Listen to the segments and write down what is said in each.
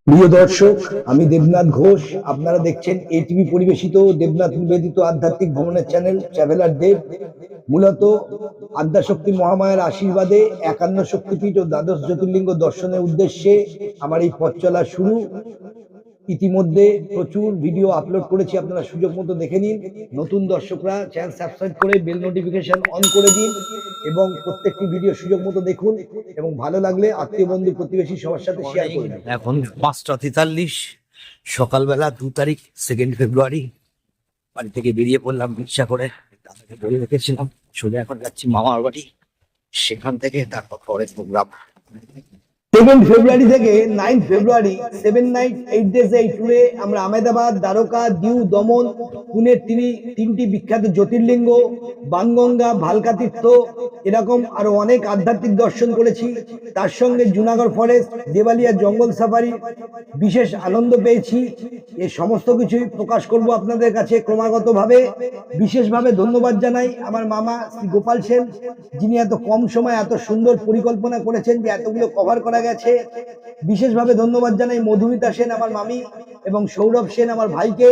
প্রিয় দর্শক, আমি দেবনাথ ঘোষ। আপনারা দেখছেন এটিভি পরিবেশিত দেবনাথ নিবেদিত আধ্যাত্মিক ভ্রমণের চ্যানেল ট্রাভেলার দেব। মূলত আদ্যাশক্তি মহামায়ার আশীর্বাদে ৫১ শক্তিপীঠ ও দ্বাদশ জ্যোতির্লিঙ্গ দর্শনের উদ্দেশ্যে আমার এই পথ চলা শুরু। ইতিমধ্যে প্রচুর ভিডিও আপলোড করেছি, আপনারা সুযোগ মতো দেখে নিন। নতুন দর্শকরা চ্যানেল সাবস্ক্রাইব করে বেল নোটিফিকেশন অন করে দিন এবং প্রত্যেকটি ভিডিও সুযোগ মতো দেখুন এবং ভালো লাগলে আত্মীয় বন্ধু প্রতিবেশী সবার সাথে শেয়ার করুন। এখন ৫টা ৪৩ সকালবেলা ২ তারিখ 2 ফেব্রুয়ারি বাড়ি থেকে বেরিয়ে পড়লাম রিক্সা করে। দাদাকে বলে রেখেছিলাম সোজা এখন যাচ্ছি মামার বাড়ি, সেখান থেকে তারপর পরের প্রোগ্রাম। 7 ফেব্রুয়ারি থেকে 9 ফেব্রুয়ারি 7 নাইট 8 ডেজ এই ট্যুরে আমরা আহমেদাবাদ, দ্বারকা, দিউ, দমন, পুনের তিনটি বিখ্যাত জ্যোতির্লিঙ্গ, বানগঙ্গা, ভালকা তীর্থ, এরকম আরো অনেক আধ্যাত্মিক দর্শন করেছি। তার সঙ্গে জুনাগড় ফরেস্ট, দেবালিয়া জঙ্গল সাফারি বিশেষ আনন্দ পেয়েছি। এই সমস্ত কিছুই প্রকাশ করব আপনাদের কাছে ক্রমাগতভাবে। বিশেষভাবে ধন্যবাদ জানাই আমার মামা শ্রী গোপাল সেন, যিনি এত কম সময় এত সুন্দর পরিকল্পনা করেছেন যে এতগুলো কভার করা গেছে। বিশেষভাবে ধন্যবাদ জানাই মধুমিতা সেন আমার মামি এবং সৌরভ সেন আমার ভাইকে,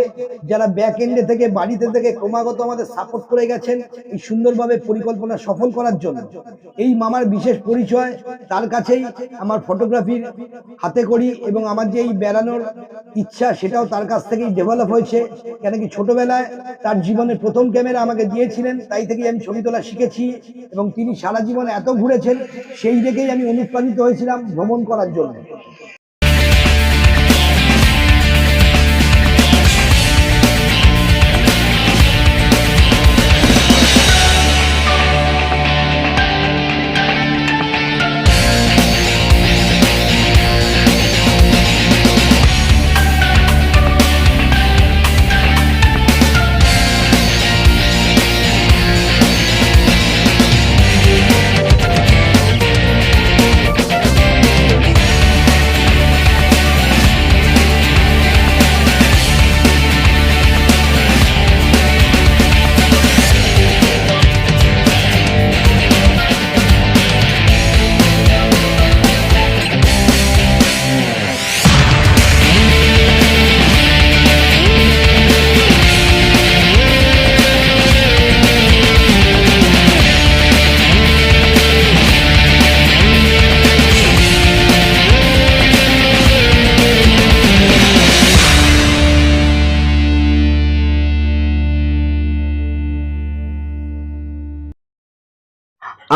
যারা ব্যাক এন্ডে থেকে বাড়িতে থেকে ক্রমাগত আমাদের সাপোর্ট করে গেছেন এই সুন্দরভাবে পরিকল্পনা সফল করার জন্য। এই মামার বিশেষ পরিচয়, তার কাছেই আমার ফটোগ্রাফির হাতে করি এবং আমার যে এই বেড়ানোর ইচ্ছা সেটাও তার কাছ থেকেই ডেভেলপ হয়েছে। কেন কি ছোটবেলায় তার জীবনের প্রথম ক্যামেরা আমাকে দিয়েছিলেন, তাই থেকেই আমি ছবি তোলা শিখেছি এবং তিনি সারা জীবন এত ঘুরেছেন, সেই দেখেই আমি অনুপ্রাণিত হয়েছিলাম ভ্রমণ করার জন্য।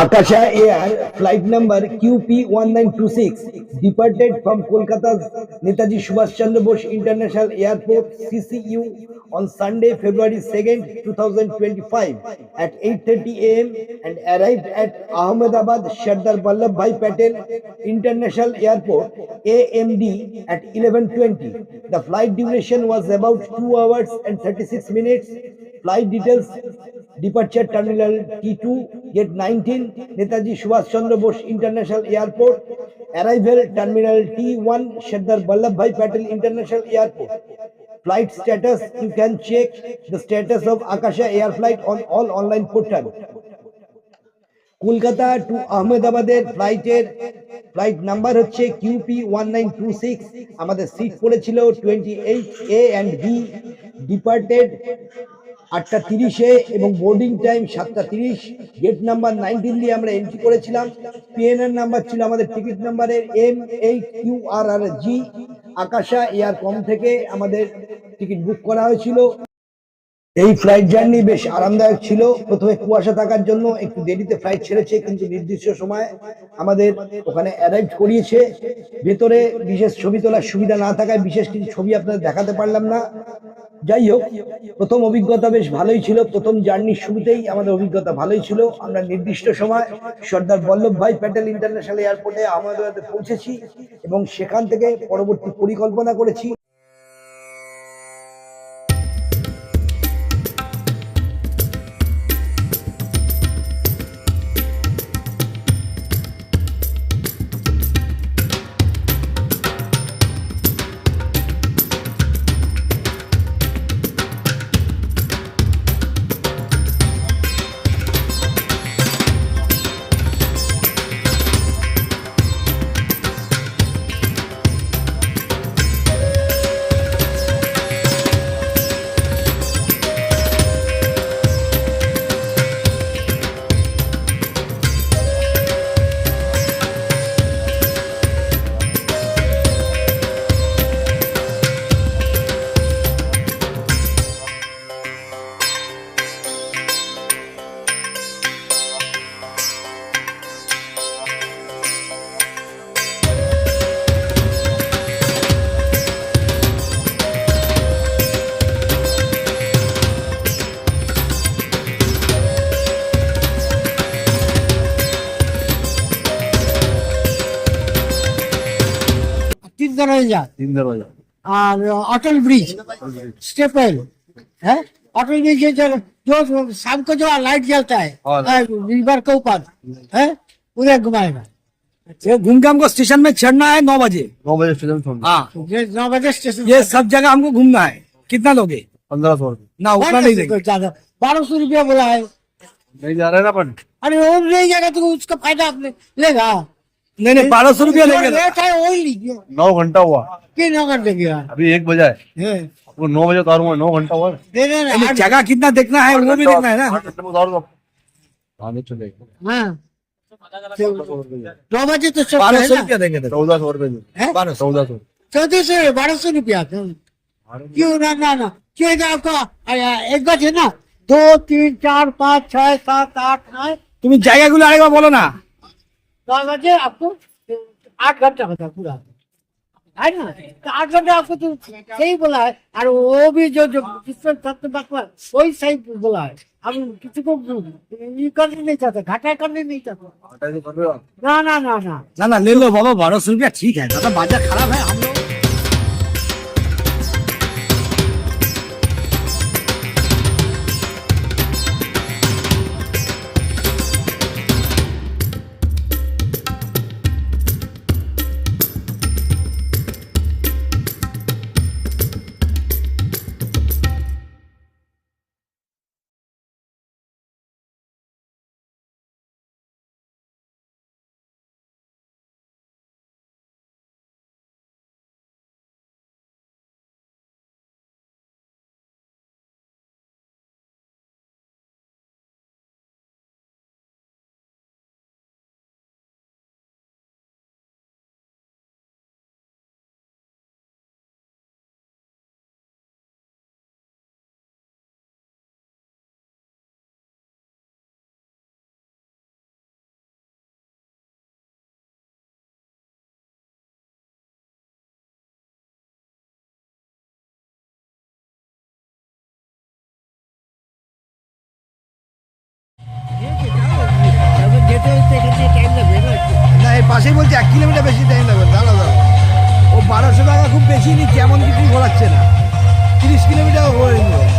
Akasha Air flight number QP1926 departed from Kolkata's Netaji Subhash Chandra Bose International Airport CCU on Sunday, February 2nd, 2025 at 8:30 a.m. and arrived at Ahmedabad Sardar Vallabhbhai Patel International Airport AMD at 11:20. The flight duration was about 2 hours and 36 minutes. Flight details: departure terminal T2, gate 19, Netaji Subhash Chandra Bose International Airport. Arrival terminal T1, Sardar Vallabhbhai Patel International Airport. Flight status: you can check the status of Akasha Air flight on all online portal. Kolkata to আহমেদাবাদের flight number হচ্ছে QP1926। আমাদের seat পড়েছিল 28A and B। Departed 8:30 এবং boarding time 7:30। Gate number 19 দিয়ে আমরা entry করেছিলাম। PNR number ছিল আমাদের টিকিট নাম্বারের M8QRRG। আকাশা এয়ার কম থেকে আমাদের টিকিট বুক করা হয়েছিল। এই ফ্লাইট জার্নি বেশ আরামদায়ক ছিল। প্রথমে কুয়াশা থাকার জন্য একটু দেরিতে ফ্লাইট ছেড়েছে, কিন্তু নির্দিষ্ট সময় আমাদের ওখানে অ্যারাইভ করিয়েছে। ভেতরে বিশেষ ছবি তোলার সুবিধা না থাকায় বিশেষ কিছু ছবি আপনাদের দেখাতে পারলাম না। যাই হোক, প্রথম অভিজ্ঞতা বেশ ভালোই ছিল। প্রথম জার্নির শুরুতেই আমাদের অভিজ্ঞতা ভালোই ছিল। আমরা নির্দিষ্ট সময় সর্দার বল্লভভাই প্যাটেল ইন্টারন্যাশনাল এয়ারপোর্টে আহমেদাবাদে পৌঁছেছি এবং সেখান থেকে পরবর্তী পরিকল্পনা করেছি। दरवाजा तीन दरवाजा और अटल ब्रिज स्टेपल है। अटल ब्रिज जो शाम को जो लाइट जलता है रिवर के ऊपर है, उधर घुमाएगा। ये घूमके हमको स्टेशन में चढ़ना है 9 बजे। 9 बजे स्टेशन छोड़ना। हाँ, 9 बजे स्टेशन ये सब जगह हमको घूमना है। कितना लोगे? 1500 रुपये ना उतना नहीं देंगे। 1200 रुपया बोला है। नहीं जा रहे ना अपन। अरे वो नहीं जाएगा तो उसका फायदा आपने लेगा। नहीं नहीं 1200 रुपया जो लेंगे। रेट है वही लीजिए। 9 घंटा हुआ, कि 9 घंटे की अभी 1 बजा है, वो 9 बजे उतारूंगा, 9 घंटा हुआ। दे देना। नहीं, जगह कितना देखना है वो भी देखना है ना। 8 घंटे में उतार दो। आने चलेगा हाँ 9 बजे तो सब 1200 रुपया देंगे। 1400 रुपये। 1400 1200 रुपया क्यों ना क्यों इधर आपको एक बजे ना 2 3 4 5 6 7 8 9 তুমি জায়গাগুলো আরেকবার বলো না। 9 बजे आपको 8 घंटा होता पूरा है ना। तो 8 घंटा आपको तो सही बोला है। और वो भी जो जिसमें सत्य बकवास वही सही बोला है। हम किसी को ये करने नहीं चाहते, घाटा करने नहीं चाहते। ना ना ना ना ना ना ले लो बाबा 1200 रुपया ठीक है। दादा बाजार खराब है हम लोग। না এই পাশেই বলছে 1 কিলোমিটার বেশি টাইম লাগবে। দাঁড়াও দাঁড়াও, ও 1200 টাকা খুব বেশি নিচ্ছে, এমন কিছু ঘোরাচ্ছে না। 30 কিলোমিটার ঘোরে নিল।